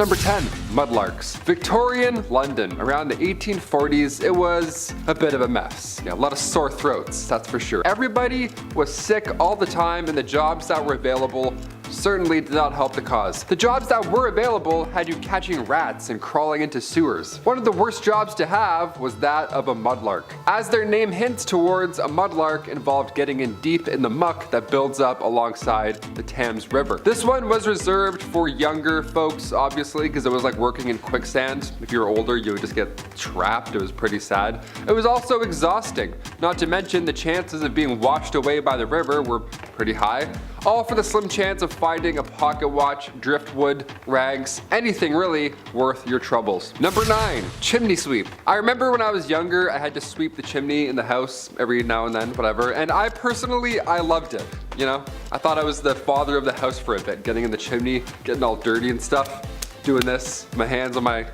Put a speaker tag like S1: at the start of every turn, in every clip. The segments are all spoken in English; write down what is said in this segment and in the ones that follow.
S1: Number 10. Mudlarks. Victorian London. Around the 1840s, it was a bit of a mess. Yeah, a lot of sore throats, that's for sure. Everybody was sick all the time, and the jobs that were available certainly did not help the cause. The jobs that were available had you catching rats and crawling into sewers. One of the worst jobs to have was that of a mudlark. As their name hints towards, a mudlark involved getting in deep in the muck that builds up alongside the Thames River. This one was reserved for younger folks, obviously, because it was like working in quicksand. If you were older, you would just get trapped. It was pretty sad. It was also exhausting, not to mention the chances of being washed away by the river were pretty high. All for the slim chance of finding a pocket watch, driftwood, rags, anything really worth your troubles. Number 9. Chimney sweep. I remember when I was younger, I had to sweep the chimney in the house every now and then, whatever, and I loved it. You know, I thought I was the father of the house for a bit, getting in the chimney, getting all dirty and stuff, doing this, my hands on my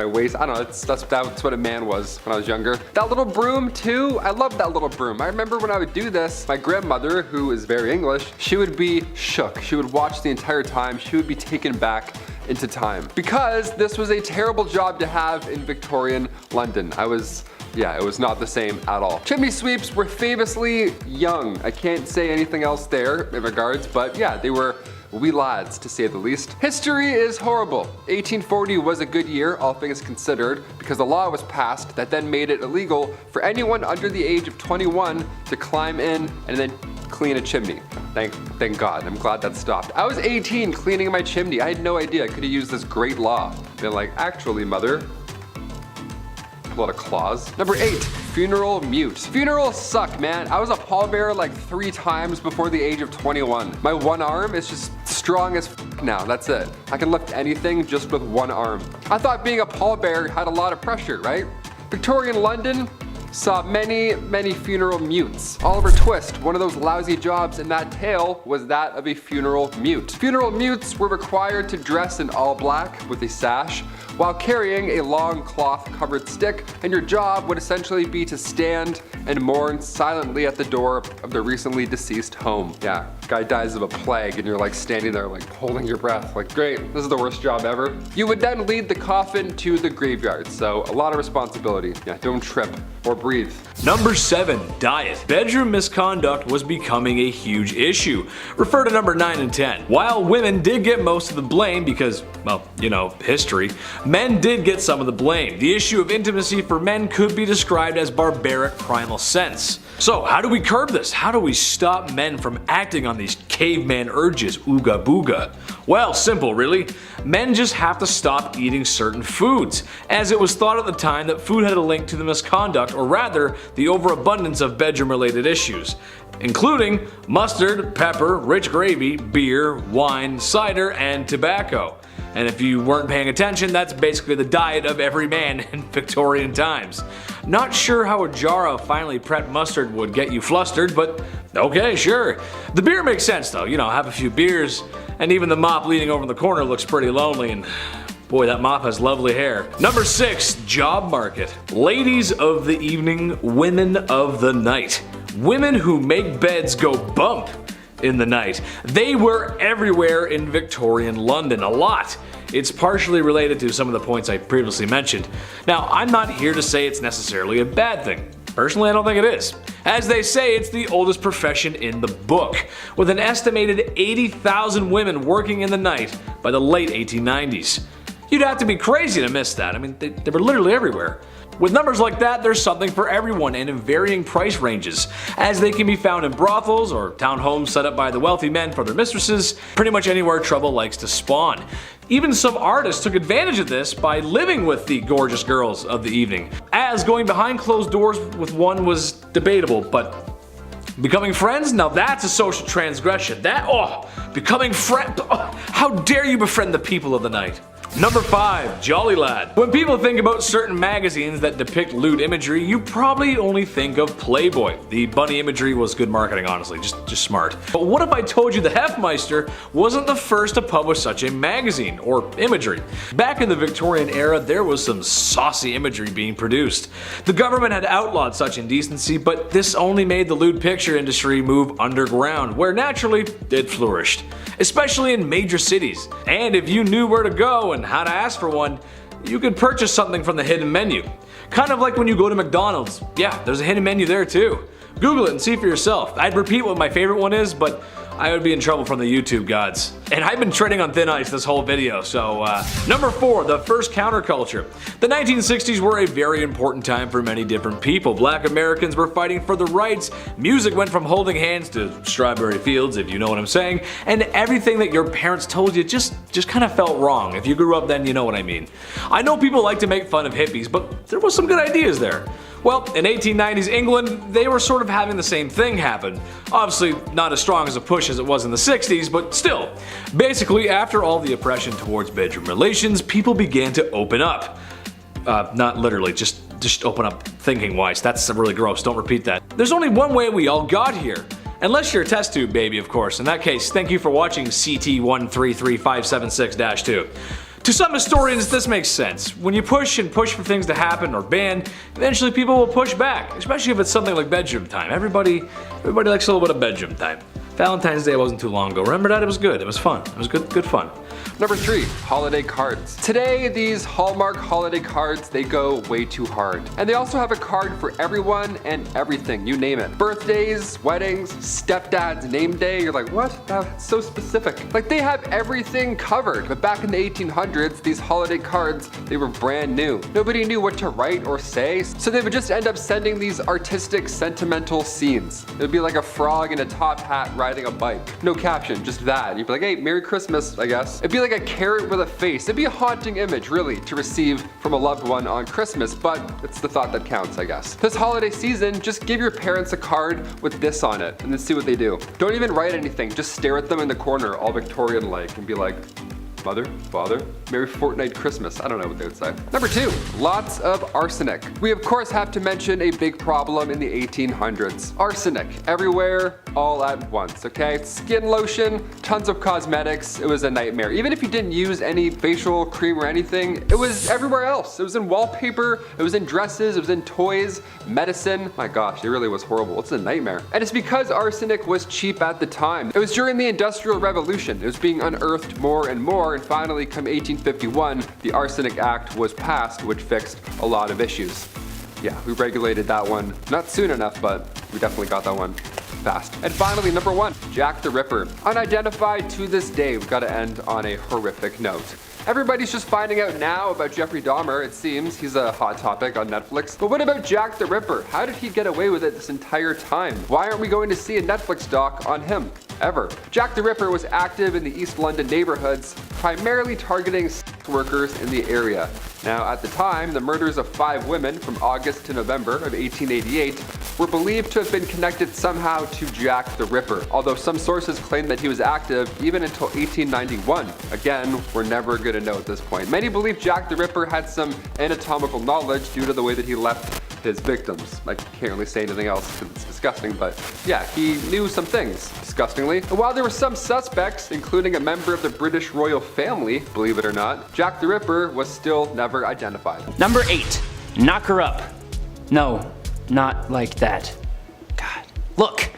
S1: waist. I don't know, that's what a man was when I was younger. That little broom too, I loved that little broom. I remember when I would do this, my grandmother, who is very English, she would be shook. She would watch the entire time. She would be taken back into time. Because this was a terrible job to have in Victorian London. Yeah, it was not the same at all. Chimney sweeps were famously young. I can't say anything else there in regards, but yeah, they were wee lads, to say the least. History is horrible. 1840 was a good year, all things considered, because a law was passed that then made it illegal for anyone under the age of 21 to climb in and then clean a chimney. Thank God. I'm glad that stopped. I was 18 cleaning my chimney. I had no idea I could have used this great law. Been like, actually, mother, a lot of claws. Number 8. Funeral mute. Funerals suck, man. I was a pallbearer like 3 times before the age of 21. My one arm is just strong as now. That's it. I can lift anything just with one arm. I thought being a pallbearer had a lot of pressure, right? Victorian London saw many funeral mutes. Oliver Twist, one of those lousy jobs in that tale, was that of a funeral mute. Funeral mutes were required to dress in all black with a sash while carrying a long cloth covered stick, and your job would essentially be to stand and mourn silently at the door of the recently deceased home. Yeah, guy dies of a plague and you're like standing there like holding your breath like, great, this is the worst job ever. You would then lead the coffin to the graveyard, so a lot of responsibility. Yeah, don't trip or breathe.
S2: Number 7. Diet. Bedroom misconduct was becoming a huge issue. Refer to number 9 and 10. While women did get most of the blame because, well, you know, history, men did get some of the blame. The issue of intimacy for men could be described as barbaric primal sense. So how do we curb this? How do we stop men from acting on these caveman urges, ooga booga? Well, simple really. Men just have to stop eating certain foods, as it was thought at the time that food had a link to the misconduct, or rather, the overabundance of bedroom-related issues, including mustard, pepper, rich gravy, beer, wine, cider, and tobacco. And if you weren't paying attention, that's basically the diet of every man in Victorian times. Not sure how a jar of finely prepped mustard would get you flustered, but okay, sure. The beer makes sense though, you know, have a few beers, and even the mop leaning over in the corner looks pretty lonely, and boy, that mop has lovely hair. Number 6. Job market. Ladies of the evening, women of the night. Women who make beds go bump in the night. They were everywhere in Victorian London, a lot. It's partially related to some of the points I previously mentioned. Now, I'm not here to say it's necessarily a bad thing. Personally, I don't think it is. As they say, it's the oldest profession in the book, with an estimated 80,000 women working in the night by the late 1890s. You'd have to be crazy to miss that. I mean, they were literally everywhere. With numbers like that, there's something for everyone and in varying price ranges, as they can be found in brothels or townhomes set up by the wealthy men for their mistresses, pretty much anywhere trouble likes to spawn. Even some artists took advantage of this by living with the gorgeous girls of the evening, as going behind closed doors with one was debatable, but becoming friends? Now that's a social transgression. Becoming friend, how dare you befriend the people of the night? Number 5. Jolly Lad. When people think about certain magazines that depict lewd imagery, you probably only think of Playboy. The bunny imagery was good marketing, honestly, just smart. But what if I told you the Hefmeister wasn't the first to publish such a magazine, or imagery? Back in the Victorian era, there was some saucy imagery being produced. The government had outlawed such indecency, but this only made the lewd picture industry move underground, where naturally it flourished, especially in major cities. And if you knew where to go and and how to ask for one, you could purchase something from the hidden menu. Kind of like when you go to McDonald's. Yeah, there's a hidden menu there too. Google it and see for yourself. I'd repeat what my favorite one is, but I would be in trouble from the YouTube gods. And I've been treading on thin ice this whole video, so number 4, the first counterculture. The 1960s were a very important time for many different people. Black Americans were fighting for the rights, music went from holding hands to strawberry fields, if you know what I'm saying, and everything that your parents told you just kind of felt wrong. If you grew up then, you know what I mean. I know people like to make fun of hippies, but there was some good ideas there. Well, in 1890s England, they were sort of having the same thing happen. Obviously, not as strong as a push as it was in the 60s, but still. Basically, after all the oppression towards bedroom relations, people began to open up. Not literally, just open up thinking-wise. That's really gross, don't repeat that. There's only one way we all got here. Unless you're a test tube baby, of course. In that case, thank you for watching CT133576-2. To some historians, this makes sense. When you push and push for things to happen or ban, eventually people will push back, especially if it's something like bedroom time. Everybody likes a little bit of bedroom time. Valentine's Day wasn't too long ago. Remember that? It was good. It was fun. It was good fun.
S1: Number 3, holiday cards. Today, these Hallmark holiday cards, they go way too hard. And they also have a card for everyone and everything, you name it. Birthdays, weddings, stepdad's name day, you're like, what? That's so specific. Like, they have everything covered. But back in the 1800s, these holiday cards, they were brand new. Nobody knew what to write or say, so they would just end up sending these artistic, sentimental scenes. It would be like a frog in a top hat riding a bike. No caption, just that. You'd be like, hey, Merry Christmas, I guess. It'd be like a carrot with a face. It'd be a haunting image, really, to receive from a loved one on Christmas, but it's the thought that counts, I guess. This holiday season, just give your parents a card with this on it, and then see what they do. Don't even write anything, just stare at them in the corner, all Victorian-like, and be like, Mother, Father, Merry Fortnight Christmas. I don't know what they would say. Number 2, lots of arsenic. We of course have to mention a big problem in the 1800s. Arsenic, everywhere, all at once, okay? Skin lotion, tons of cosmetics, it was a nightmare. Even if you didn't use any facial cream or anything, it was everywhere else. It was in wallpaper, it was in dresses, it was in toys, medicine. My gosh, it really was horrible. It's a nightmare. And it's because arsenic was cheap at the time. It was during the Industrial Revolution. It was being unearthed more and more, and finally, come 1851, the Arsenic Act was passed, which fixed a lot of issues. Yeah, we regulated that one. Not soon enough, but we definitely got that one fast. And finally, number 1, Jack the Ripper. Unidentified to this day. We've got to end on a horrific note. Everybody's just finding out now about Jeffrey Dahmer, it seems. He's a hot topic on Netflix. But what about Jack the Ripper? How did he get away with it this entire time? Why aren't we going to see a Netflix doc on him? Ever. Jack the Ripper was active in the East London neighborhoods, primarily targeting sex workers in the area. Now, at the time, the murders of 5 women from August to November of 1888 were believed to have been connected somehow to Jack the Ripper, although some sources claim that he was active even until 1891. Again, we're never going to know at this point. Many believe Jack the Ripper had some anatomical knowledge due to the way that he left his victims. I can't really say anything else because it's disgusting, but yeah, he knew some things, disgustingly. And while there were some suspects, including a member of the British royal family, believe it or not, Jack the Ripper was still never identified.
S3: Number 8, knock her up. No, not like that. God. Look,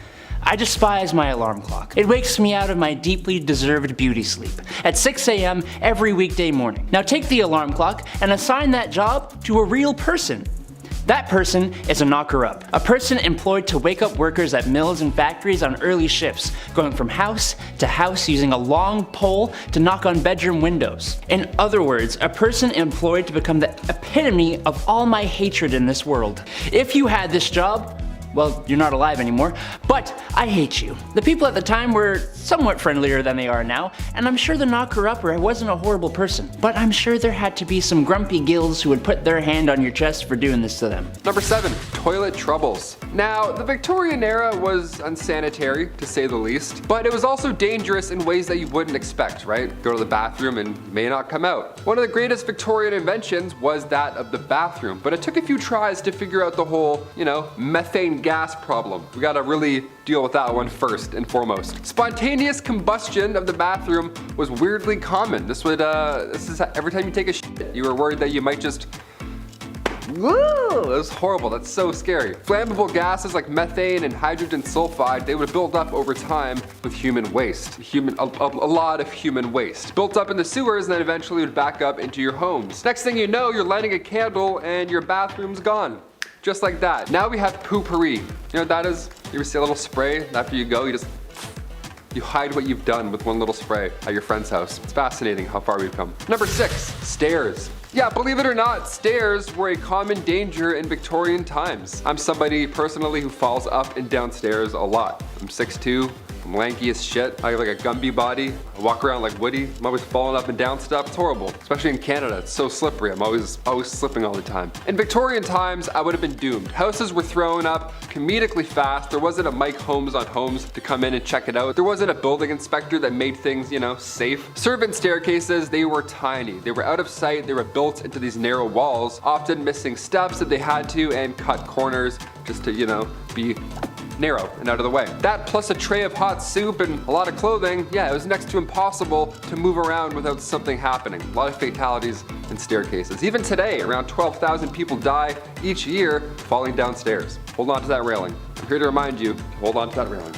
S3: I despise my alarm clock. It wakes me out of my deeply deserved beauty sleep at 6 a.m. every weekday morning. Now take the alarm clock and assign that job to a real person. That person is a knocker up, a person employed to wake up workers at mills and factories on early shifts, going from house to house using a long pole to knock on bedroom windows. In other words, a person employed to become the epitome of all my hatred in this world. If you had this job, well, you're not alive anymore, but I hate you. The people at the time were somewhat friendlier than they are now, and I'm sure the knocker-upper wasn't a horrible person, but I'm sure there had to be some grumpy gills who would put their hand on your chest for doing this to them.
S1: Number 7, toilet troubles. Now, the Victorian era was unsanitary, to say the least, but it was also dangerous in ways that you wouldn't expect, right? Go to the bathroom and may not come out. One of the greatest Victorian inventions was that of the bathroom, but it took a few tries to figure out the whole, methane gas problem. We gotta really deal with that one first and foremost. Spontaneous combustion of the bathroom was weirdly common. This is every time you take a shit, you were worried that you might just Woo! It was horrible. That's so scary. Flammable gases like methane and hydrogen sulfide, they would build up over time with human waste. A lot of human waste. Built up in the sewers and then eventually would back up into your homes. Next thing you know, you're lighting a candle and your bathroom's gone. Just like that. Now we have poopery. You know what that is? You ever see a little spray? After you go, you hide what you've done with one little spray at your friend's house. It's fascinating how far we've come. Number 6, stairs. Yeah, believe it or not, stairs were a common danger in Victorian times. I'm somebody personally who falls up and down stairs a lot. I'm 6'2". I'm lanky as shit. I have like a Gumby body. I walk around like Woody. I'm always falling up and down stuff. It's horrible. Especially in Canada, it's so slippery. I'm always slipping all the time. In Victorian times, I would have been doomed. Houses were thrown up comedically fast. There wasn't a Mike Holmes on Homes to come in and check it out. There wasn't a building inspector that made things, you know, safe. Servant staircases, they were tiny. They were out of sight. They were built into these narrow walls, often missing steps if they had to, and cut corners just to, you know, be narrow and out of the way. That plus a tray of hot soup and a lot of clothing, yeah, it was next to impossible to move around without something happening. A lot of fatalities in staircases. Even today, around 12,000 people die each year falling downstairs. Hold on to that railing. I'm here to remind you to hold on to that railing.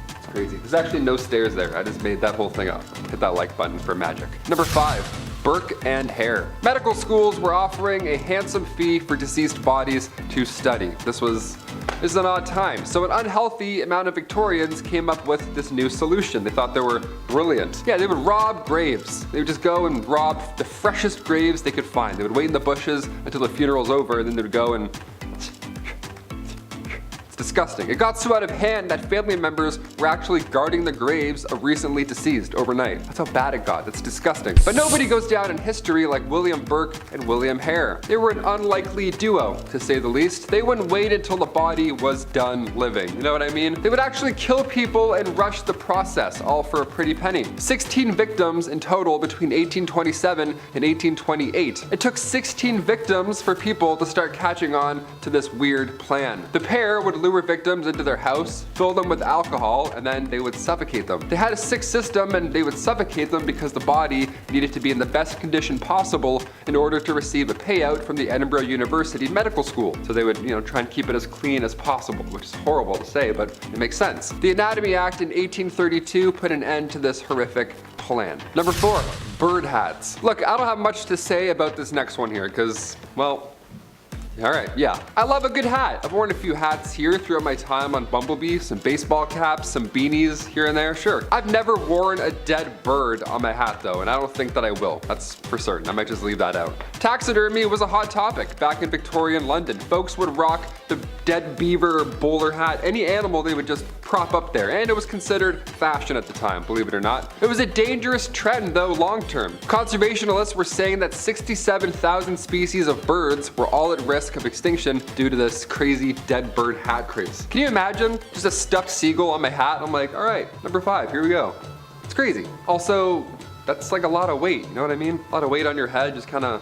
S1: It's crazy. There's actually no stairs there. I just made that whole thing up. Hit that like button for magic. Number 5. Burke and Hare. Medical schools were offering a handsome fee for deceased bodies to study. This is an odd time. So an unhealthy amount of Victorians came up with this new solution. They thought they were brilliant. Yeah, they would rob graves. They would just go and rob the freshest graves they could find. They would wait in the bushes until the funeral's over, and then they would go and disgusting. It got so out of hand that family members were actually guarding the graves of recently deceased overnight. That's how bad it got. That's disgusting. But nobody goes down in history like William Burke and William Hare. They were an unlikely duo, to say the least. They wouldn't wait until the body was done living. You know what I mean? They would actually kill people and rush the process, all for a pretty penny. 16 victims in total between 1827 and 1828. It took 16 victims for people to start catching on to this weird plan. The pair would lure victims into their house, fill them with alcohol, and then they would suffocate them. They had a sick system and they would suffocate them because the body needed to be in the best condition possible in order to receive a payout from the Edinburgh University Medical School. So they would, try and keep it as clean as possible, which is horrible to say, but it makes sense. The Anatomy Act in 1832 put an end to this horrific plan. Number 4, bird hats. Look, I don't have much to say about this next one here because, well, alright, yeah. I love a good hat. I've worn a few hats here throughout my time on Bumblebee, some baseball caps, some beanies here and there, sure. I've never worn a dead bird on my hat though, and I don't think that I will. That's for certain. I might just leave that out. Taxidermy was a hot topic back in Victorian London. Folks would rock the dead beaver or bowler hat, any animal they would just prop up there, and it was considered fashion at the time, believe it or not. It was a dangerous trend though long term. Conservationists were saying that 67,000 species of birds were all at risk of extinction due to this crazy dead bird hat craze. Can you imagine just a stuffed seagull on my hat? I'm like, all right, number 5, here we go. It's crazy. Also, that's like a lot of weight, you know what I mean? A lot of weight on your head, just kind of,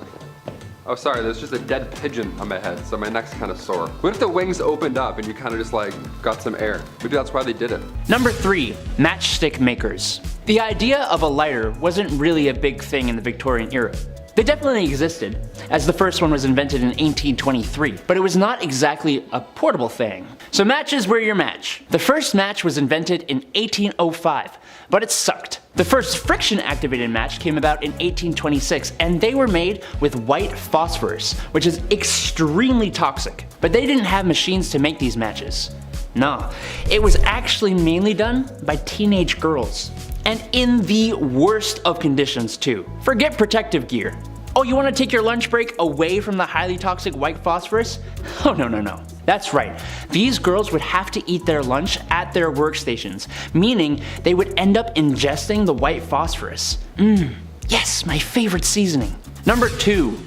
S1: oh sorry, there's just a dead pigeon on my head, so my neck's kind of sore. What if the wings opened up and you kind of just like got some air? Maybe that's why they did it.
S3: Number 3, matchstick makers. The idea of a lighter wasn't really a big thing in the Victorian era. They definitely existed, as the first one was invented in 1823, but it was not exactly a portable thing. So matches were your match. The first match was invented in 1805, but it sucked. The first friction-activated match came about in 1826, and they were made with white phosphorus, which is extremely toxic. But they didn't have machines to make these matches. No, it was actually mainly done by teenage girls. And in the worst of conditions too. Forget protective gear. Oh, you want to take your lunch break away from the highly toxic white phosphorus? Oh no. That's right. These girls would have to eat their lunch at their workstations, meaning they would end up ingesting the white phosphorus. Yes, my favorite seasoning. Number 2.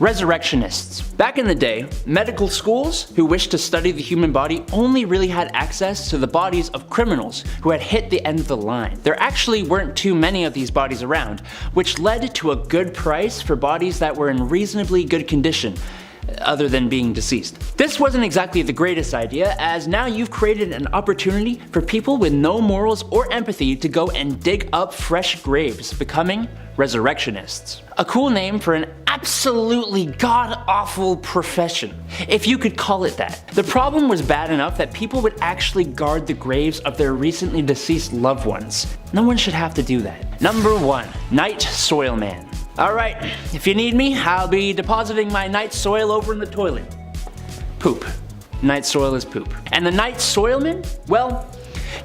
S3: Resurrectionists. Back in the day, medical schools who wished to study the human body only really had access to the bodies of criminals who had hit the end of the line. There actually weren't too many of these bodies around, which led to a good price for bodies that were in reasonably good condition, other than being deceased. This wasn't exactly the greatest idea, as now you've created an opportunity for people with no morals or empathy to go and dig up fresh graves, becoming resurrectionists. A cool name for an absolutely god-awful profession, if you could call it that. The problem was bad enough that people would actually guard the graves of their recently deceased loved ones. No one should have to do that. Number 1. Night Soil Man. Alright, if you need me, I'll be depositing my night soil over in the toilet. Poop. Night soil is poop. And the night soilman? Well,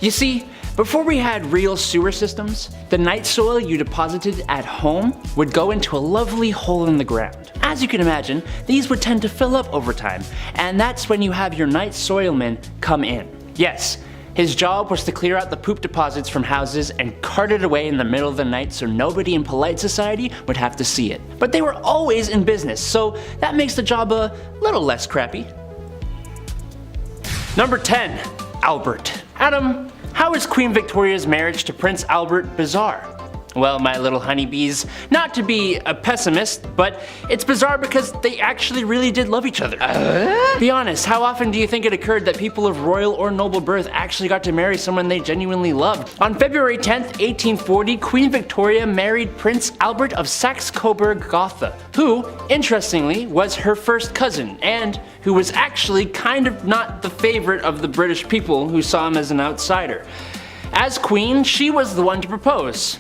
S3: you see, before we had real sewer systems, the night soil you deposited at home would go into a lovely hole in the ground. As you can imagine, these would tend to fill up over time, and that's when you have your night soilman come in. Yes, his job was to clear out the poop deposits from houses and cart it away in the middle of the night so nobody in polite society would have to see it. But they were always in business, so that makes the job a little less crappy. Number 10. Albert. Adam, how is Queen Victoria's marriage to Prince Albert bizarre? Well, my little honeybees, not to be a pessimist, but it's bizarre because they actually really did love each other. Be honest, how often do you think it occurred that people of royal or noble birth actually got to marry someone they genuinely loved? On February 10th, 1840, Queen Victoria married Prince Albert of Saxe-Coburg-Gotha, who, interestingly, was her first cousin, and who was actually kind of not the favorite of the British people who saw him as an outsider. As queen, she was the one to propose.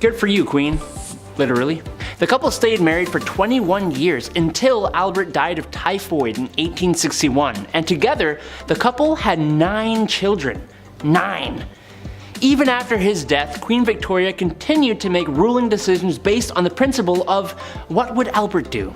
S3: Good for you, Queen. Literally. The couple stayed married for 21 years until Albert died of typhoid in 1861, and together, the couple had 9 children. 9. Even after his death, Queen Victoria continued to make ruling decisions based on the principle of what would Albert do?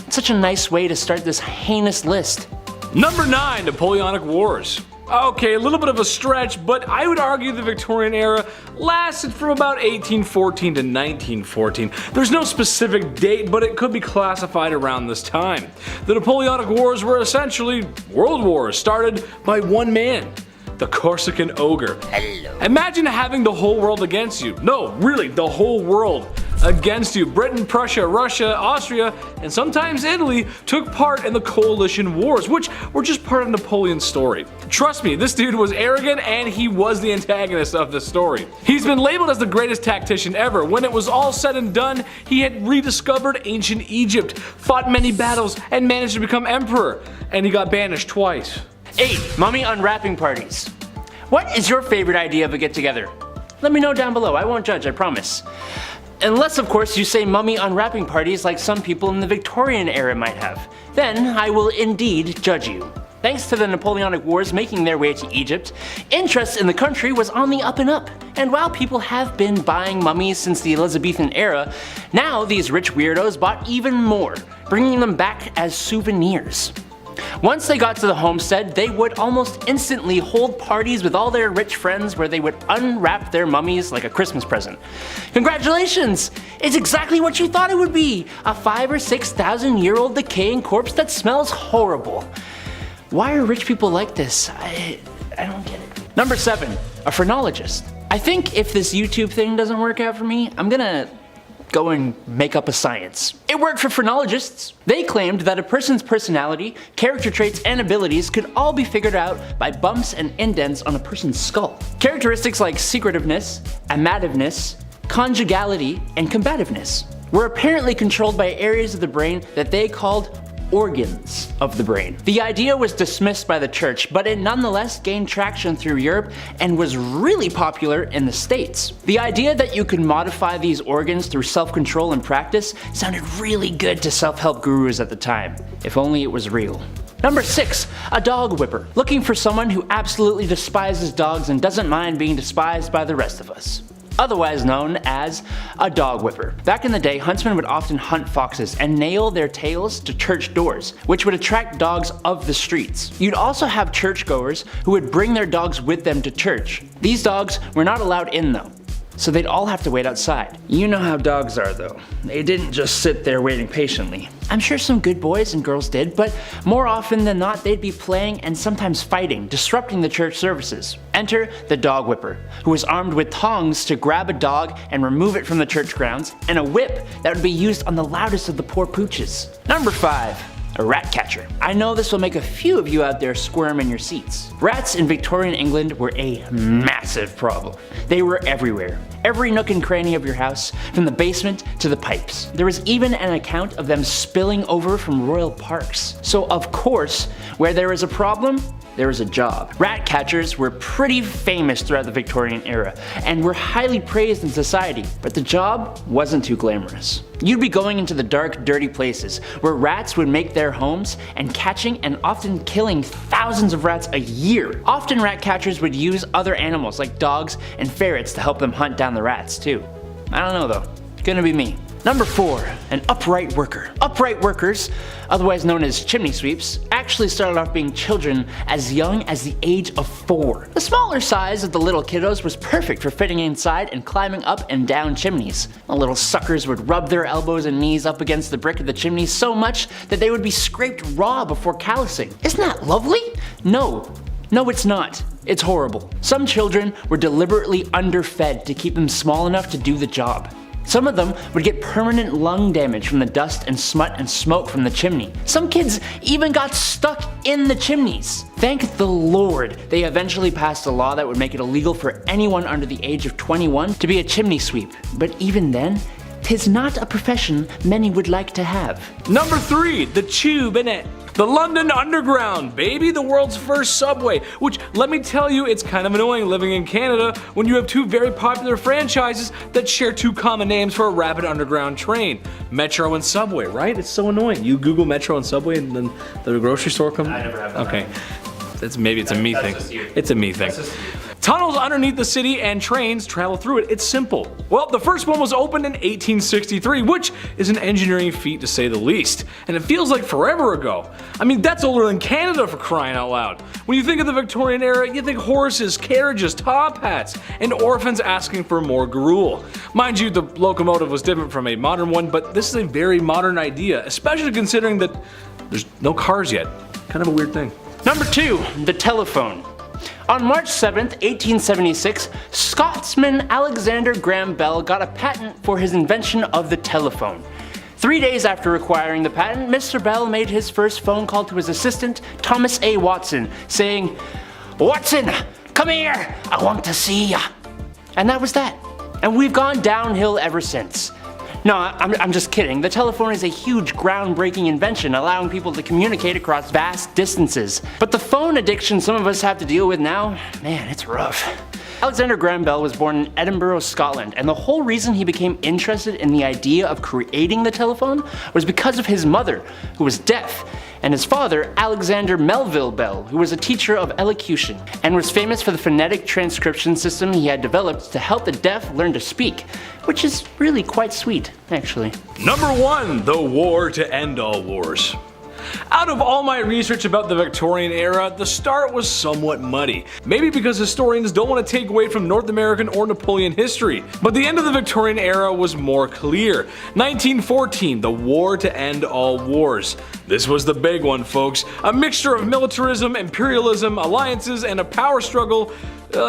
S3: Such a nice way to start this heinous list.
S2: Number 9. Napoleonic Wars. Okay, a little bit of a stretch, but I would argue the Victorian era lasted from about 1814 to 1914. There's no specific date, but it could be classified around this time. The Napoleonic Wars were essentially world wars started by one man, the Corsican ogre.
S3: Hello.
S2: Imagine having the whole world against you. No, really, the whole world against you. Britain, Prussia, Russia, Austria, and sometimes Italy took part in the coalition wars, which were just part of Napoleon's story. Trust me, this dude was arrogant and he was the antagonist of the story. He's been labeled as the greatest tactician ever. When it was all said and done, he had rediscovered ancient Egypt, fought many battles, and managed to become emperor. And he got banished twice.
S3: 8. Mummy unwrapping parties. What is your favorite idea of a get-together? Let me know down below, I won't judge, I promise. Unless, of course, you say mummy unwrapping parties like some people in the Victorian era might have. Then I will indeed judge you. Thanks to the Napoleonic Wars making their way to Egypt, interest in the country was on the up and up. And while people have been buying mummies since the Elizabethan era, now these rich weirdos bought even more, bringing them back as souvenirs. Once they got to the homestead, they would almost instantly hold parties with all their rich friends where they would unwrap their mummies like a Christmas present. Congratulations! It's exactly what you thought it would be! A 5,000 or 6,000 year old decaying corpse that smells horrible. Why are rich people like this? I don't get it. Number 7. A phrenologist. I think if this YouTube thing doesn't work out for me, I'm gonna go and make up a science. It worked for phrenologists. They claimed that a person's personality, character traits, and abilities could all be figured out by bumps and indents on a person's skull. Characteristics like secretiveness, amativeness, conjugality, and combativeness were apparently controlled by areas of the brain that they called organs of the brain. The idea was dismissed by the church, but it nonetheless gained traction through Europe and was really popular in the States. The idea that you could modify these organs through self-control and practice sounded really good to self-help gurus at the time. If only it was real. Number 6. A dog whipper. Looking for someone who absolutely despises dogs and doesn't mind being despised by the rest of us. Otherwise known as a dog whipper. Back in the day, huntsmen would often hunt foxes and nail their tails to church doors, which would attract dogs of the streets. You'd also have churchgoers who would bring their dogs with them to church. These dogs were not allowed in though, so they'd all have to wait outside. You know how dogs are though. They didn't just sit there waiting patiently. I'm sure some good boys and girls did, but more often than not they'd be playing and sometimes fighting, disrupting the church services. Enter the dog whipper, who was armed with tongs to grab a dog and remove it from the church grounds, and a whip that would be used on the loudest of the poor pooches. Number 5. A rat catcher. I know this will make a few of you out there squirm in your seats. Rats in Victorian England were a massive problem. They were everywhere. Every nook and cranny of your house, from the basement to the pipes. There was even an account of them spilling over from royal parks. So of course, where there is a problem, there is a job. Rat catchers were pretty famous throughout the Victorian era and were highly praised in society, but the job wasn't too glamorous. You'd be going into the dark, dirty places where rats would make their homes and catching and often killing thousands of rats a year. Often rat catchers would use other animals like dogs and ferrets to help them hunt down the rats too. I don't know though, gonna be me. Number 4, an upright worker. Upright workers, otherwise known as chimney sweeps, actually started off being children as young as the age of 4. The smaller size of the little kiddos was perfect for fitting inside and climbing up and down chimneys. The little suckers would rub their elbows and knees up against the brick of the chimney so much that they would be scraped raw before callousing. Isn't that lovely? No, it's not. It's horrible. Some children were deliberately underfed to keep them small enough to do the job. Some of them would get permanent lung damage from the dust and smut and smoke from the chimney. Some kids even got stuck in the chimneys. Thank the Lord they eventually passed a law that would make it illegal for anyone under the age of 21 to be a chimney sweep. But even then, 'tis not a profession many would like to have.
S2: Number 3, the tube in it. The London Underground, baby, the world's first subway, which let me tell you, it's kind of annoying living in Canada when you have two very popular franchises that share two common names for a rapid underground train, Metro and Subway, right? It's so annoying. You Google Metro and Subway and then the grocery store comes.
S3: I never have that.
S2: Okay. Maybe it's a me thing. It's a me thing. Tunnels underneath the city and trains travel through it. It's simple. Well, the first one was opened in 1863, which is an engineering feat to say the least. And it feels like forever ago. I mean, that's older than Canada for crying out loud. When you think of the Victorian era, you think horses, carriages, top hats, and orphans asking for more gruel. Mind you, the locomotive was different from a modern one, but this is a very modern idea, especially considering that there's no cars yet. Kind of a weird thing.
S3: Number 2, the telephone. On March 7th, 1876, Scotsman Alexander Graham Bell got a patent for his invention of the telephone. 3 days after acquiring the patent, Mr. Bell made his first phone call to his assistant, Thomas A. Watson, saying, "Watson, come here, I want to see ya." And that was that. And we've gone downhill ever since. No, I'm just kidding. The telephone is a huge groundbreaking invention allowing people to communicate across vast distances. But the phone addiction some of us have to deal with now, man, it's rough. Alexander Graham Bell was born in Edinburgh, Scotland, and the whole reason he became interested in the idea of creating the telephone was because of his mother, who was deaf, and his father, Alexander Melville Bell, who was a teacher of elocution, and was famous for the phonetic transcription system he had developed to help the deaf learn to speak, which is really quite sweet, actually.
S2: Number 1, the war to end all wars. Out of all my research about the Victorian era, the start was somewhat muddy. Maybe because historians don't want to take away from North American or Napoleon history. But the end of the Victorian era was more clear. 1914, the war to end all wars. This was the big one, folks. A mixture of militarism, imperialism, alliances, and a power struggle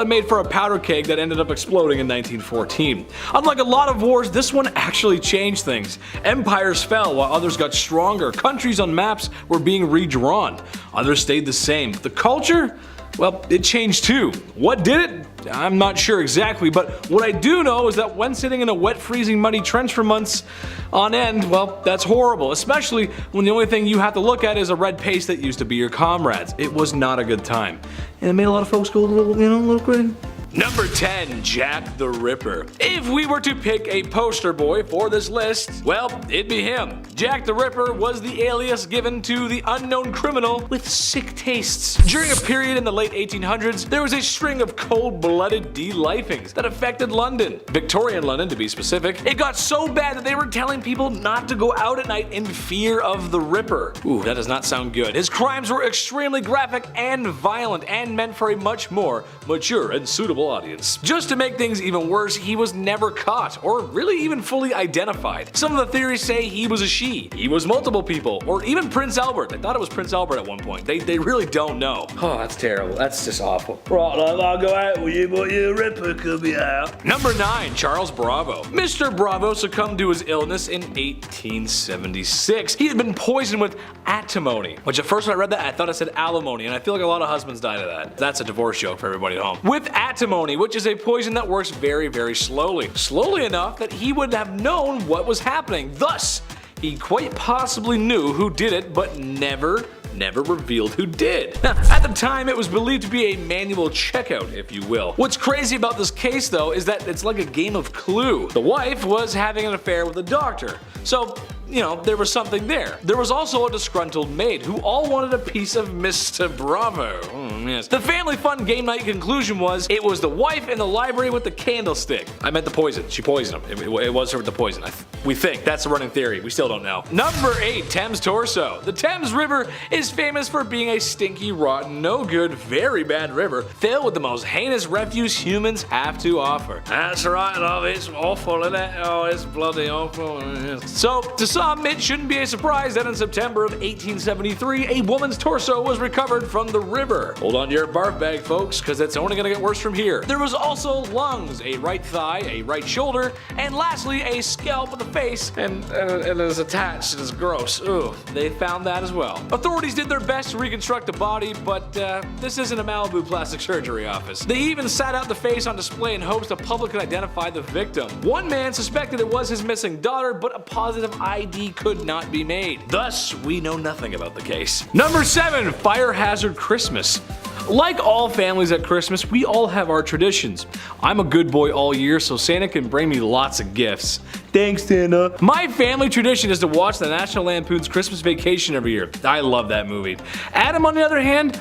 S2: made for a powder keg that ended up exploding in 1914. Unlike a lot of wars, this one actually changed things. Empires fell while others got stronger. Countries on maps were being redrawn. Others stayed the same. The culture? Well, it changed too. What did it? I'm not sure exactly, but what I do know is that when sitting in a wet, freezing, muddy trench for months on end, well, that's horrible, especially when the only thing you have to look at is a red paste that used to be your comrades. It was not a good time. And it made a lot of folks go a little crazy. Number 10, Jack the Ripper. If we were to pick a poster boy for this list, well, it'd be him. Jack the Ripper was the alias given to the unknown criminal with sick tastes. During a period in the late 1800s, there was a string of cold-blooded de-lifings that affected London. Victorian London, to be specific. It got so bad that they were telling people not to go out at night in fear of the Ripper. Ooh, that does not sound good. His crimes were extremely graphic and violent and meant for a much more mature and suitable suitable audience. Just to make things even worse, he was never caught, or really even fully identified. Some of the theories say he was a she, he was multiple people, or even Prince Albert. They thought it was Prince Albert at one point. They really don't know. Oh, that's terrible. That's just awful. Right, I'll go out with you, but your Ripper could be out. Number 9, Charles Bravo. Mr. Bravo succumbed to his illness in 1876. He had been poisoned with antimony, which at first when I read that, I thought it said alimony, and I feel like a lot of husbands died of that. That's a divorce joke for everybody at home. With antimony, which is a poison that works very, very slowly. Slowly enough that he would have known what was happening. Thus, he quite possibly knew who did it, but never revealed who did. Now, at the time, it was believed to be a manual checkout, if you will. What's crazy about this case, though, is that it's like a game of Clue. The wife was having an affair with the doctor, so you know, there was something there. There was also a disgruntled maid who all wanted a piece of Mr. Bravo. Yes. The family fun game night conclusion was it was the wife in the library with the candlestick. I meant the poison. She poisoned him. It was her with the poison. We think. That's the running theory. We still don't know. Number 8, Thames Torso. The Thames River is famous for being a stinky, rotten, no good, very bad river filled with the most heinous refuse humans have to offer. That's right, love. It's awful, isn't it? Oh, it's bloody awful. So, to some, it shouldn't be a surprise that in September of 1873, a woman's torso was recovered from the river. Hold on to your barf bag, folks, because it's only going to get worse from here. There was also lungs, a right thigh, a right shoulder, and lastly, a scalp of the face, and it is attached. It is gross. Ooh, they found that as well. Authorities did their best to reconstruct the body, but this isn't a Malibu plastic surgery office. They even sat out the face on display in hopes the public could identify the victim. One man suspected it was his missing daughter, but a positive ID could not be made. Thus, we know nothing about the case. Number 7, Fire Hazard Christmas. Like all families at Christmas, we all have our traditions. I'm a good boy all year, so Santa can bring me lots of gifts. Thanks, Santa. My family tradition is to watch the National Lampoon's Christmas Vacation every year. I love that movie. Adam, on the other hand,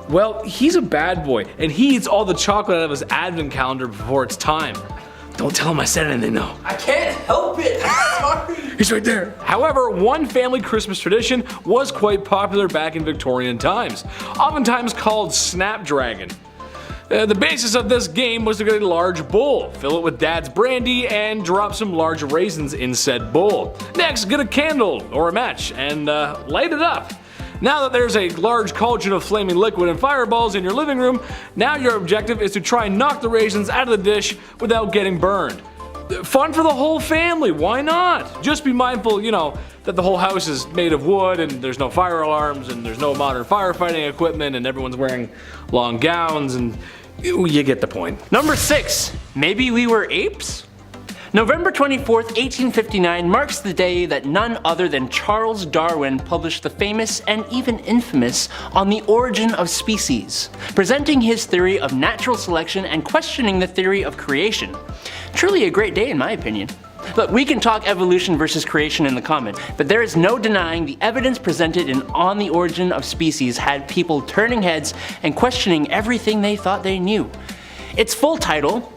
S2: well, he's a bad boy, and he eats all the chocolate out of his advent calendar before it's time. Don't tell him I said anything though.
S3: I can't help it. I'm sorry.
S2: He's right there. However, one family Christmas tradition was quite popular back in Victorian times, oftentimes called Snapdragon. The basis of this game was to get a large bowl, fill it with dad's brandy, and drop some large raisins in said bowl. Next, get a candle or a match and light it up. Now that there's a large cauldron of flaming liquid and fireballs in your living room, now your objective is to try and knock the raisins out of the dish without getting burned. Fun for the whole family, why not? Just be mindful, you know, that the whole house is made of wood and there's no fire alarms and there's no modern firefighting equipment and everyone's wearing long gowns and you get the point.
S3: Number 6, maybe we were apes? November 24th, 1859 marks the day that none other than Charles Darwin published the famous and even infamous On the Origin of Species, presenting his theory of natural selection and questioning the theory of creation. Truly a great day in my opinion. Look, we can talk evolution versus creation in the comment, but there is no denying the evidence presented in On the Origin of Species had people turning heads and questioning everything they thought they knew. Its full title,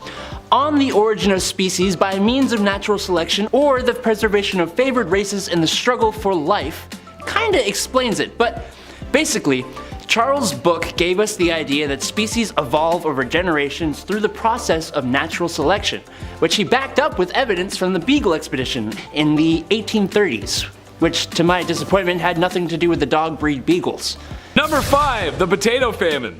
S3: On the Origin of Species by Means of Natural Selection or the Preservation of Favored Races in the Struggle for Life, kinda explains it, but basically, Charles' book gave us the idea that species evolve over generations through the process of natural selection, which he backed up with evidence from the Beagle expedition in the 1830s, which to my disappointment had nothing to do with the dog breed beagles.
S2: Number 5, the potato famine.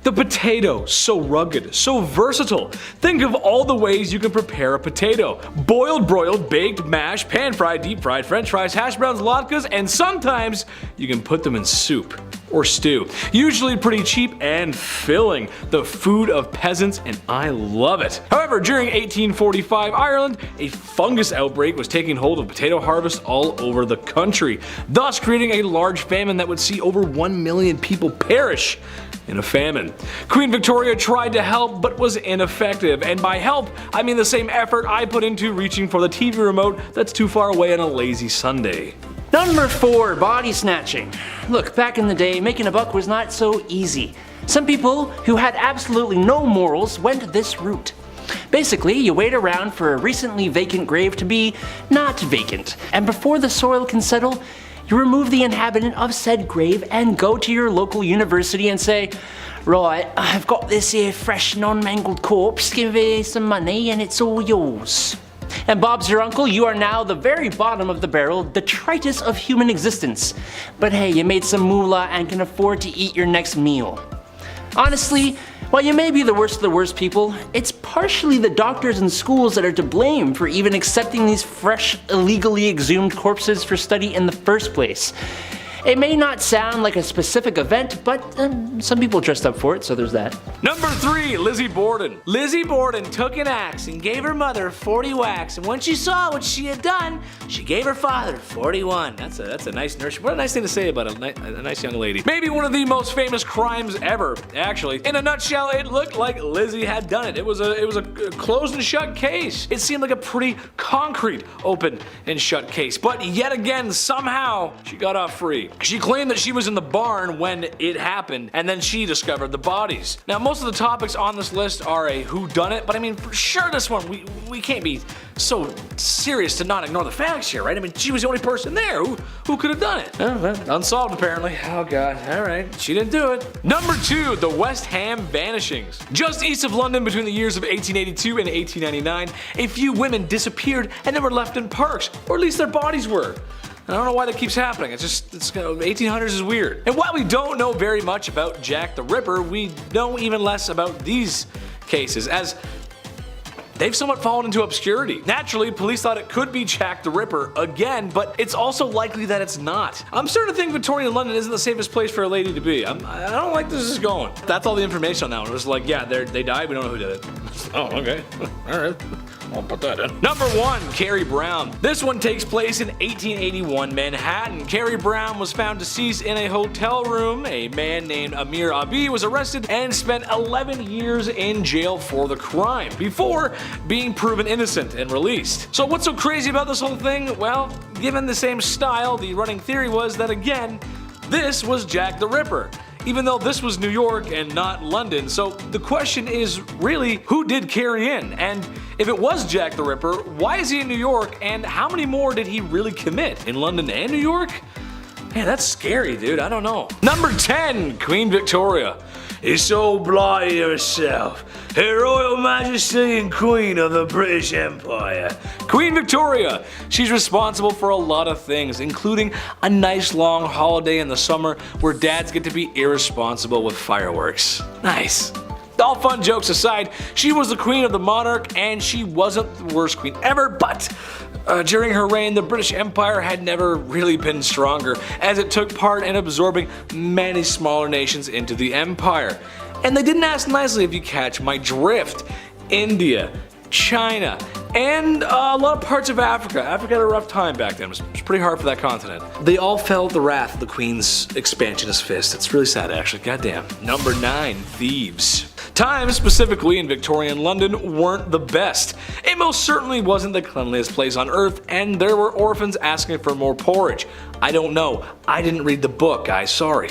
S2: The potato, so rugged, so versatile. Think of all the ways you can prepare a potato. Boiled, broiled, baked, mashed, pan-fried, deep-fried, french fries, hash browns, latkes, and sometimes you can put them in soup or stew. Usually pretty cheap and filling. The food of peasants, and I love it. However, during 1845 Ireland, a fungus outbreak was taking hold of potato harvest all over the country, thus creating a large famine that would see over 1 million people perish in a famine. Queen Victoria tried to help but was ineffective, and by help I mean the same effort I put into reaching for the TV remote that's too far away on a lazy Sunday.
S3: Number 4, body snatching. Look, back in the day, making a buck was not so easy. Some people who had absolutely no morals went this route. Basically, you wait around for a recently vacant grave to be not vacant, and before the soil can settle, You remove the inhabitant of said grave and go to your local university and say, right, I've got this here fresh non-mangled corpse, give me some money and it's all yours. And Bob's your uncle, you are now the very bottom of the barrel, detritus of human existence. But hey, you made some moolah and can afford to eat your next meal. Honestly, while you may be the worst of the worst people, it's partially the doctors and schools that are to blame for even accepting these fresh, illegally exhumed corpses for study in the first place. It may not sound like a specific event, but some people dressed up for it, so there's that.
S2: Number 3, Lizzie Borden. Lizzie Borden took an axe and gave her mother 40 whacks, and when she saw what she had done, she gave her father 41. That's a nice nurse. What a nice thing to say about a nice young lady. Maybe one of the most famous crimes ever, actually. In a nutshell, it looked like Lizzie had done it. It was a closed and shut case. It seemed like a pretty concrete open and shut case, but yet again, somehow, she got off free. She claimed that she was in the barn when it happened, and then she discovered the bodies. Now, most of the topics on this list are a whodunit, but I mean, for sure this one, we can't be so serious to not ignore the facts here, right? I mean, she was the only person there. Who could have done it? Oh, well, unsolved apparently. Oh god, alright, she didn't do it. Number 2, the West Ham vanishings. Just east of London between the years of 1882 and 1899, a few women disappeared and they were left in parks, or at least their bodies were. I don't know why that keeps happening. It's 1800s is weird. And while we don't know very much about Jack the Ripper, we know even less about these cases, as they've somewhat fallen into obscurity. Naturally, police thought it could be Jack the Ripper again, but it's also likely that it's not. I'm starting to think Victorian London isn't the safest place for a lady to be. I don't like this is going. That's all the information on that one. It was like, yeah, they died, we don't know who did it. Oh, okay. Alright. I'll put that in. Number 1, Carrie Brown. This one takes place in 1881 Manhattan. Carrie Brown was found deceased in a hotel room. A man named Amir Abi was arrested and spent 11 years in jail for the crime before being proven innocent and released. So what's so crazy about this whole thing? Well, given the same style, the running theory was that again, this was Jack the Ripper, even though this was New York and not London. So the question is really, who did Carrie in? And if it was Jack the Ripper, why is he in New York, and how many more did he really commit in London and New York? Man, that's scary, dude. I don't know. Number 10, Queen Victoria. It's all bloody herself, Her Royal Majesty and Queen of the British Empire. Queen Victoria. She's responsible for a lot of things, including a nice long holiday in the summer where dads get to be irresponsible with fireworks. Nice. All fun jokes aside, she was the queen of the monarch, and she wasn't the worst queen ever, but during her reign, the British Empire had never really been stronger, as it took part in absorbing many smaller nations into the empire. And they didn't ask nicely, if you catch my drift. India, China, and a lot of parts of Africa. Africa had a rough time back then. It was pretty hard for that continent. They all felt the wrath of the Queen's expansionist fist. It's really sad, actually. Goddamn. Number 9, thieves. Times, specifically in Victorian London, weren't the best. It most certainly wasn't the cleanliest place on earth, and there were orphans asking for more porridge. I don't know. I didn't read the book, guys. Sorry.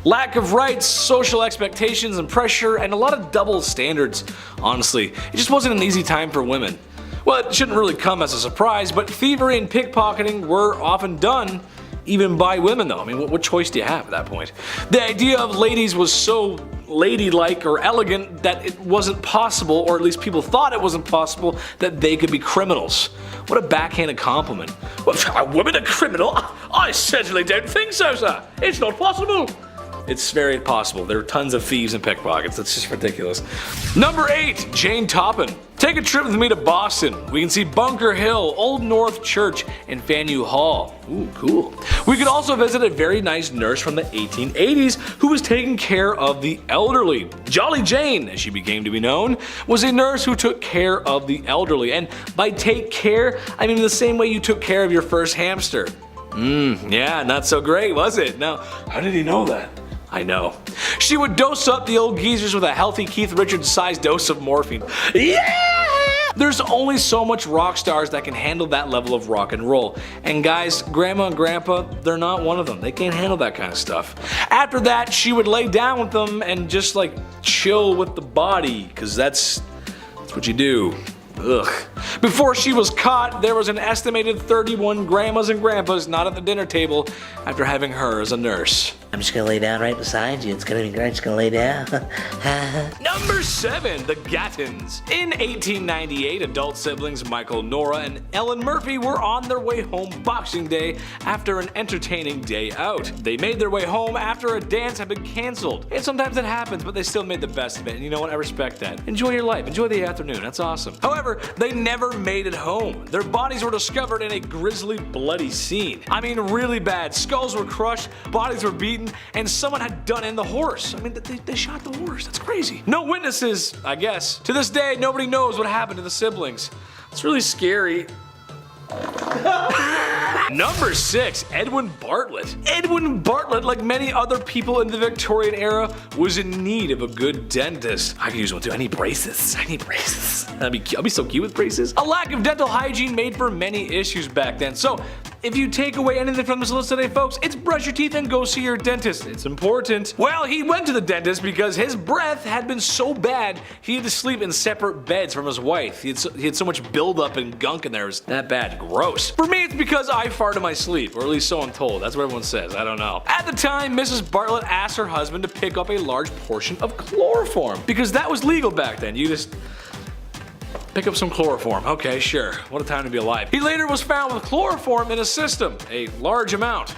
S2: Lack of rights, social expectations and pressure, and a lot of double standards. Honestly, it just wasn't an easy time for women. Well, it shouldn't really come as a surprise, but thievery and pickpocketing were often done even by women though. I mean, what choice do you have at that point? The idea of ladies was so ladylike or elegant that it wasn't possible, or at least people thought it wasn't possible, that they could be criminals. What a backhanded compliment. What, are women a criminal? I certainly don't think so, sir. It's not possible. It's very possible. There are tons of thieves and pickpockets. That's just ridiculous. Number 8, Jane Toppin. Take a trip with me to Boston. We can see Bunker Hill, Old North Church, and Faneuil Hall. Ooh, cool. We could also visit a very nice nurse from the 1880s who was taking care of the elderly. Jolly Jane, as she became to be known, was a nurse who took care of the elderly. And by take care, I mean the same way you took care of your first hamster. Yeah, not so great, was it? Now, how did he know that? I know. She would dose up the old geezers with a healthy Keith Richards-sized dose of morphine. Yeah! There's only so much rock stars that can handle that level of rock and roll. And guys, Grandma and Grandpa, they're not one of them. They can't handle that kind of stuff. After that, she would lay down with them and just like chill with the body, because that's what you do. Ugh. Before she was caught, there was an estimated 31 grandmas and grandpas not at the dinner table after having her as a nurse.
S4: I'm just gonna lay down right beside you. It's gonna be great. Just gonna lay down.
S2: Number 7, the Gattons. In 1898, adult siblings Michael, Nora, and Ellen Murphy were on their way home Boxing Day after an entertaining day out. They made their way home after a dance had been cancelled. And sometimes that happens, but they still made the best of it, and you know what? I respect that. Enjoy your life. Enjoy the afternoon. That's awesome. However, they never made it home. Their bodies were discovered in a grisly, bloody scene. I mean, really bad. Skulls were crushed, bodies were beaten, and someone had done in the horse. I mean, they shot the horse. That's crazy. No witnesses, I guess. To this day, nobody knows what happened to the siblings. It's really scary. Number 6, Edwin Bartlett. Edwin Bartlett, like many other people in the Victorian era, was in need of a good dentist. I can use one too. I need braces. I'll be so cute with braces. A lack of dental hygiene made for many issues back then. So if you take away anything from this list today, folks, it's brush your teeth and go see your dentist. It's important. Well, he went to the dentist because his breath had been so bad he had to sleep in separate beds from his wife. He had so much buildup and gunk in there. It was that bad. Gross. For me, it's because I fart in my sleep, or at least so I'm told. That's what everyone says. I don't know. At the time, Mrs. Bartlett asked her husband to pick up a large portion of chloroform because that was legal back then. You just pick up some chloroform. Okay, sure. What a time to be alive. He later was found with chloroform in his system, a large amount.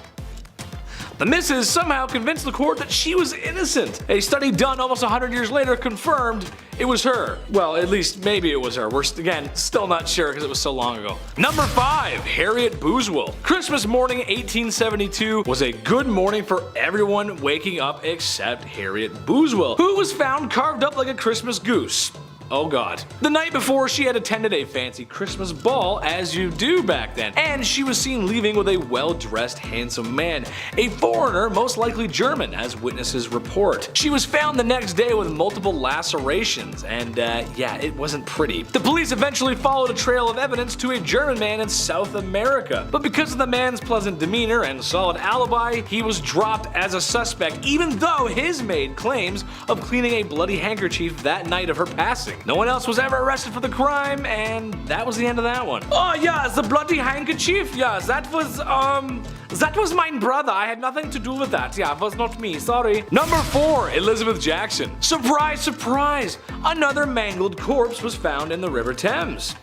S2: The missus somehow convinced the court that she was innocent. A study done almost 100 years later confirmed it was her. Well, at least maybe it was her. We're again still not sure because it was so long ago. Number 5, Harriet Boozwell. Christmas morning 1872 was a good morning for everyone waking up except Harriet Boozwell, who was found carved up like a Christmas goose. Oh god. The night before, she had attended a fancy Christmas ball, as you do back then, and she was seen leaving with a well-dressed, handsome man, a foreigner, most likely German, as witnesses report. She was found the next day with multiple lacerations, and yeah, it wasn't pretty. The police eventually followed a trail of evidence to a German man in South America, but because of the man's pleasant demeanor and solid alibi, he was dropped as a suspect, even though his maid claims of cleaning a bloody handkerchief that night of her passing. No one else was ever arrested for the crime, and that was the end of that one. Oh yeah, the bloody handkerchief? Yeah, that was my brother. I had nothing to do with that. Yeah, it was not me, sorry. Number 4, Elizabeth Jackson. Surprise, surprise! Another mangled corpse was found in the River Thames.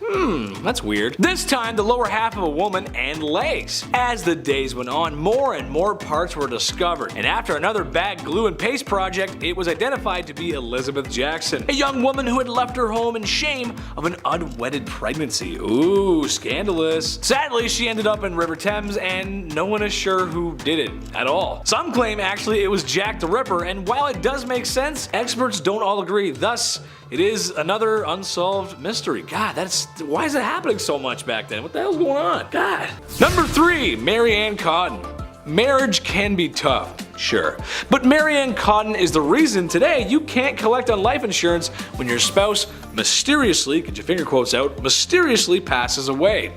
S2: That's weird. This time, the lower half of a woman and legs. As the days went on, more and more parts were discovered, and after another bad glue and paste project, it was identified to be Elizabeth Jackson, a young woman who had left her home in shame of an unwedded pregnancy. Ooh, scandalous. Sadly, she ended up in River Thames, and no one is sure who did it at all. Some claim actually it was Jack the Ripper, and while it does make sense, experts don't all agree. Thus, it is another unsolved mystery. God, why is it happening so much back then? What the hell's going on? God. Number 3, Mary Ann Cotton. Marriage can be tough, sure, but Mary Ann Cotton is the reason today you can't collect on life insurance when your spouse mysteriously, get your finger quotes out, mysteriously passes away.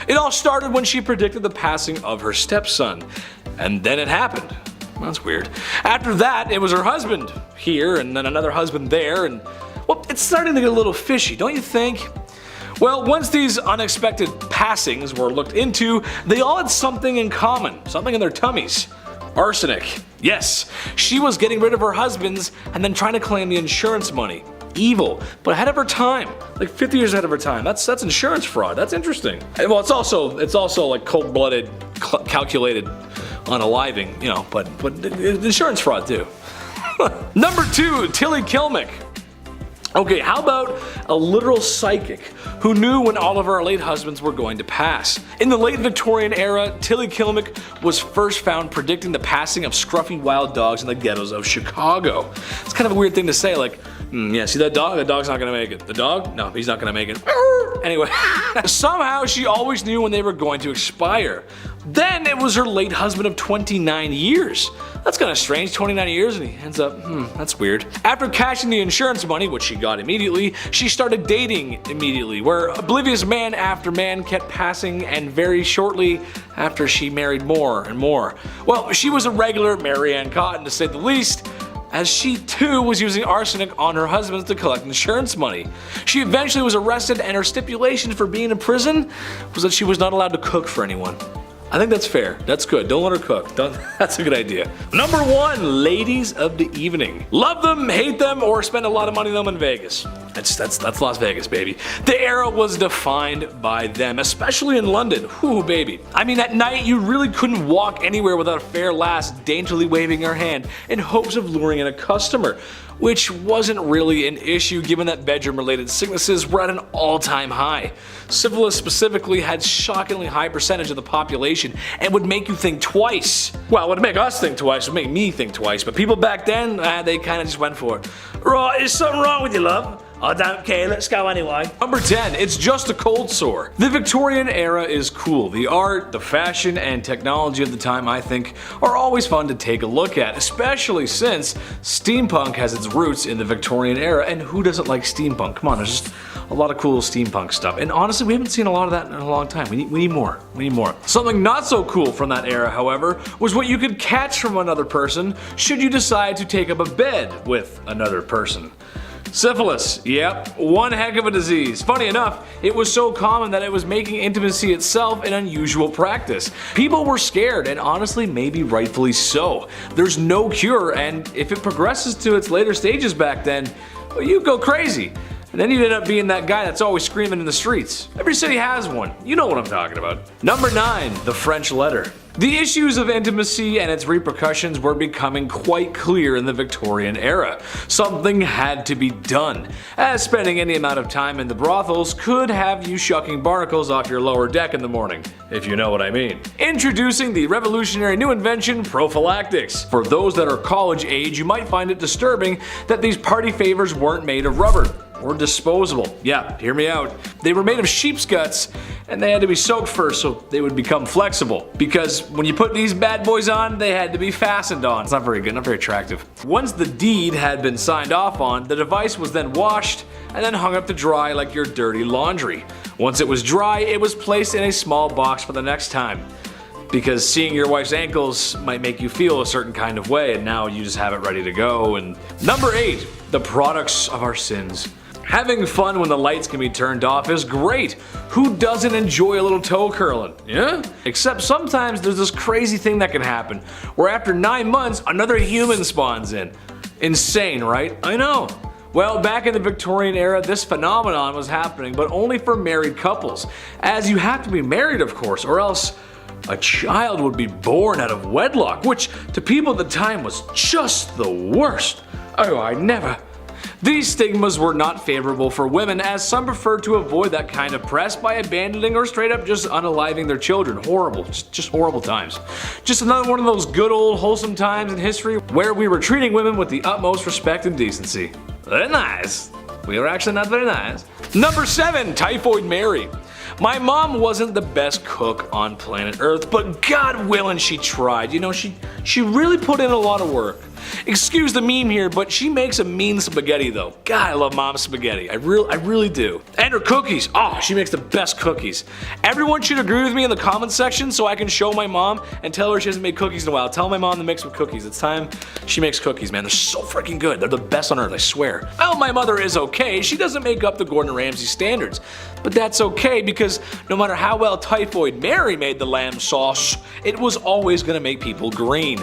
S2: It all started when she predicted the passing of her stepson, and then it happened. That's weird. After that, it was her husband here, and then another husband there, and well, it's starting to get a little fishy, don't you think? Well, once these unexpected passings were looked into, they all had something in common, something in their tummies. Arsenic. Yes, she was getting rid of her husbands and then trying to claim the insurance money. Evil, but ahead of her time, like 50 years ahead of her time. That's insurance fraud. That's interesting. Well, it's also like cold-blooded, calculated unaliving, you know, but insurance fraud too. Number 2, Tilly Kilmick. Okay, how about a literal psychic who knew when all of our late husbands were going to pass? In the late Victorian era, Tilly Kilmick was first found predicting the passing of scruffy wild dogs in the ghettos of Chicago. It's kind of a weird thing to say, like, yeah, see that dog? That dog's not gonna make it. The dog? No, he's not gonna make it. Anyway, somehow she always knew when they were going to expire. Then it was her late husband of 29 years. That's kind of strange, 29 years, and he ends up, that's weird. After cashing the insurance money, which she got immediately, she started dating immediately, where oblivious man after man kept passing, and very shortly after she married more and more. Well, she was a regular Mary Ann Cotton, to say the least, as she too was using arsenic on her husband to collect insurance money. She eventually was arrested, and her stipulation for being in prison was that she was not allowed to cook for anyone. I think that's fair. That's good. Don't let her cook. That's a good idea. Number 1, ladies of the evening. Love them, hate them, or spend a lot of money on them in Vegas. That's Las Vegas, baby. The era was defined by them, especially in London. Whoo, baby. I mean, at night you really couldn't walk anywhere without a fair lass daintily waving her hand in hopes of luring in a customer, which wasn't really an issue given that bedroom-related sicknesses were at an all-time high. Syphilis specifically had shockingly high percentage of the population and would make you think twice. Well, it would make us think twice, it would make me think twice, but people back then, they kinda just went for it. Right, is something wrong with you, love? I don't care, let's go anyway. Number 10, it's just a cold sore. The Victorian era is cool. The art, the fashion, and technology of the time, I think, are always fun to take a look at, especially since steampunk has its roots in the Victorian era, and who doesn't like steampunk? Come on, there's just a lot of cool steampunk stuff, and honestly, we haven't seen a lot of that in a long time. We need more. We need more. Something not so cool from that era, however, was what you could catch from another person should you decide to take up a bed with another person. Syphilis, yep, one heck of a disease. Funny enough, it was so common that it was making intimacy itself an unusual practice. People were scared, and honestly, maybe rightfully so. There's no cure, and if it progresses to its later stages back then, well, you go crazy. And then you'd end up being that guy that's always screaming in the streets. Every city has one. You know what I'm talking about. Number 9, the French letter. The issues of intimacy and its repercussions were becoming quite clear in the Victorian era. Something had to be done, as spending any amount of time in the brothels could have you shucking barnacles off your lower deck in the morning, if you know what I mean. Introducing the revolutionary new invention, prophylactics. For those that are college age, you might find it disturbing that these party favors weren't made of rubber or disposable. Yeah, hear me out. They were made of sheep's guts, and they had to be soaked first so they would become flexible. Because when you put these bad boys on, they had to be fastened on. It's not very good, not very attractive. Once the deed had been signed off on, the device was then washed and then hung up to dry like your dirty laundry. Once it was dry, it was placed in a small box for the next time. Because seeing your wife's ankles might make you feel a certain kind of way, and now you just have it ready to go. And number 8, the products of our sins. Having fun when the lights can be turned off is great. Who doesn't enjoy a little toe curling? Yeah? Except sometimes there's this crazy thing that can happen, where after 9 months, another human spawns in. Insane, right? I know. Well, back in the Victorian era, this phenomenon was happening, but only for married couples. As you have to be married, of course, or else a child would be born out of wedlock, which to people at the time was just the worst. Oh, I never. These stigmas were not favorable for women, as some preferred to avoid that kind of press by abandoning or straight up just unaliving their children. Horrible, just horrible times. Just another one of those good old wholesome times in history where we were treating women with the utmost respect and decency. Very nice. We were actually not very nice. Number 7, Typhoid Mary. My mom wasn't the best cook on planet Earth, but God willing she tried. You know, she really put in a lot of work. Excuse the meme here, but she makes a mean spaghetti though. God, I love mom's spaghetti. I really do. And her cookies. Oh, she makes the best cookies. Everyone should agree with me in the comments section so I can show my mom and tell her she hasn't made cookies in a while. Tell my mom to make some cookies. It's time she makes cookies, man. They're so freaking good. They're the best on earth, I swear. Well, my mother is okay. She doesn't make up the Gordon Ramsay standards. But that's okay because no matter how well Typhoid Mary made the lamb sauce, it was always gonna make people green.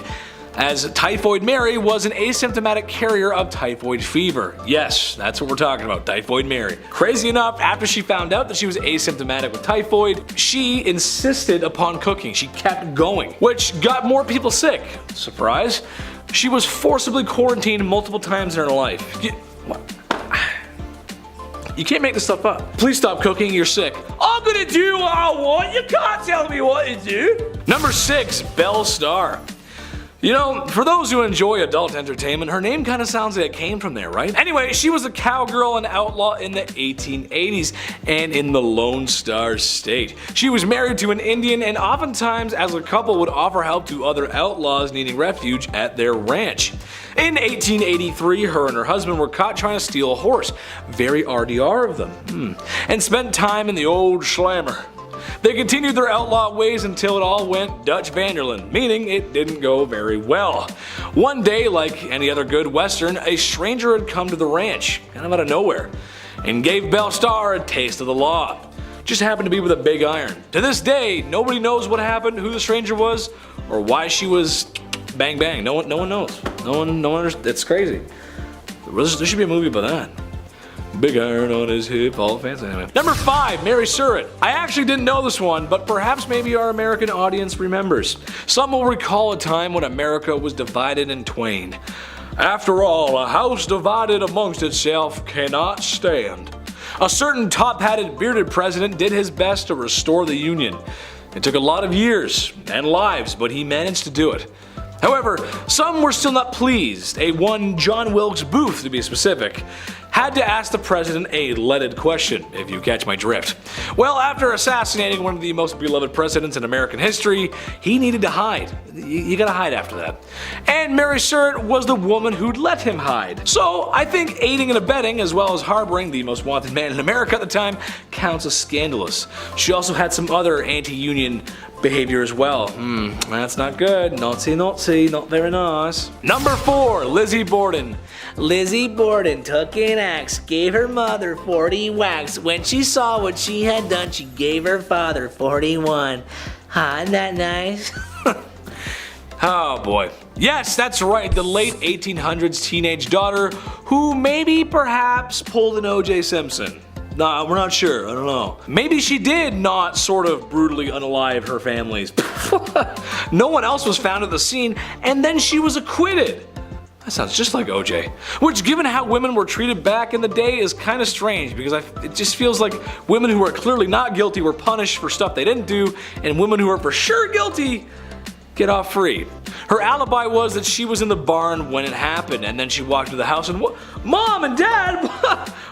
S2: As Typhoid Mary was an asymptomatic carrier of typhoid fever. Yes, that's what we're talking about, Typhoid Mary. Crazy enough, after she found out that she was asymptomatic with typhoid, she insisted upon cooking. She kept going, which got more people sick. Surprise. She was forcibly quarantined multiple times in her life. You can't make this stuff up. Please stop cooking, you're sick. I'm gonna do what I want, you can't tell me what to do. Number 6, Belle Starr. You know, for those who enjoy adult entertainment, her name kind of sounds like it came from there, right? Anyway, she was a cowgirl and outlaw in the 1880s and in the Lone Star State. She was married to an Indian, and oftentimes as a couple would offer help to other outlaws needing refuge at their ranch. In 1883, her and her husband were caught trying to steal a horse. Very RDR of them. And spent time in the old slammer. They continued their outlaw ways until it all went Dutch Vanderland, meaning it didn't go very well. One day, like any other good Western, a stranger had come to the ranch, kind of out of nowhere, and gave Belle Starr a taste of the law. Just happened to be with a big iron. To this day, nobody knows what happened, who the stranger was, or why she was bang bang. No one knows. No one understands. It's crazy. There should be a movie about that. Big iron on his hip, all fancy. Anyway. Number 5, Mary Surratt. I actually didn't know this one, but perhaps maybe our American audience remembers. Some will recall a time when America was divided in twain. After all, a house divided amongst itself cannot stand. A certain top-hatted, bearded president did his best to restore the Union. It took a lot of years and lives, but he managed to do it. However, some were still not pleased. A one John Wilkes Booth, to be specific, had to ask the president a leaded question, if you catch my drift. Well, after assassinating one of the most beloved presidents in American history, he needed to hide. You gotta hide after that. And Mary Surratt was the woman who'd let him hide. So I think aiding and abetting, as well as harboring the most wanted man in America at the time, counts as scandalous. She also had some other anti-union behavior as well. That's not good. Naughty, not very nice. Number 4, Lizzie Borden.
S4: Lizzie Borden took an axe, gave her mother 40 whacks. When she saw what she had done, she gave her father 41. Isn't that nice?
S2: Oh boy. Yes, that's right, the late 1800s teenage daughter who maybe perhaps pulled an O.J. Simpson. Nah, we're not sure, I don't know. Maybe she did not sort of brutally unalive her families. No one else was found at the scene, and then she was acquitted. That sounds just like OJ. Which, given how women were treated back in the day, is kind of strange because it just feels like women who are clearly not guilty were punished for stuff they didn't do, and women who are for sure guilty get off free. Her alibi was that she was in the barn when it happened, and then she walked to the house and Mom and Dad,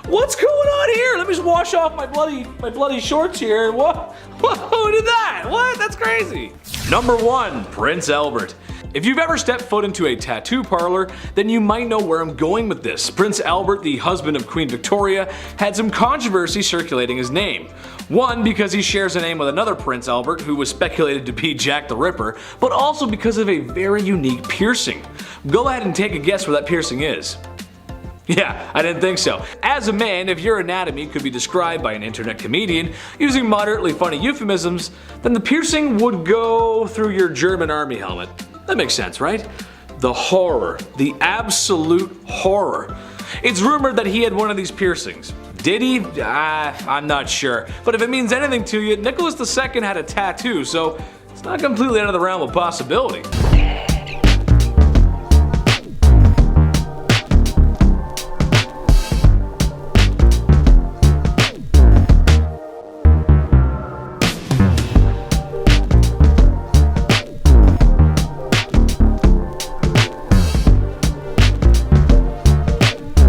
S2: what's going on here? Let me just wash off my bloody shorts here. What? Who did that? What? That's crazy. Number 1, Prince Albert. If you've ever stepped foot into a tattoo parlor, then you might know where I'm going with this. Prince Albert, the husband of Queen Victoria, had some controversy circulating his name. One, because he shares a name with another Prince Albert who was speculated to be Jack the Ripper, but also because of a very unique piercing. Go ahead and take a guess where that piercing is. Yeah, I didn't think so. As a man, if your anatomy could be described by an internet comedian using moderately funny euphemisms, then the piercing would go through your German army helmet. That makes sense, right? The horror. The absolute horror. It's rumored that he had one of these piercings. Did he? I'm not sure. But if it means anything to you, Nicholas II had a tattoo, so it's not completely out of the realm of possibility.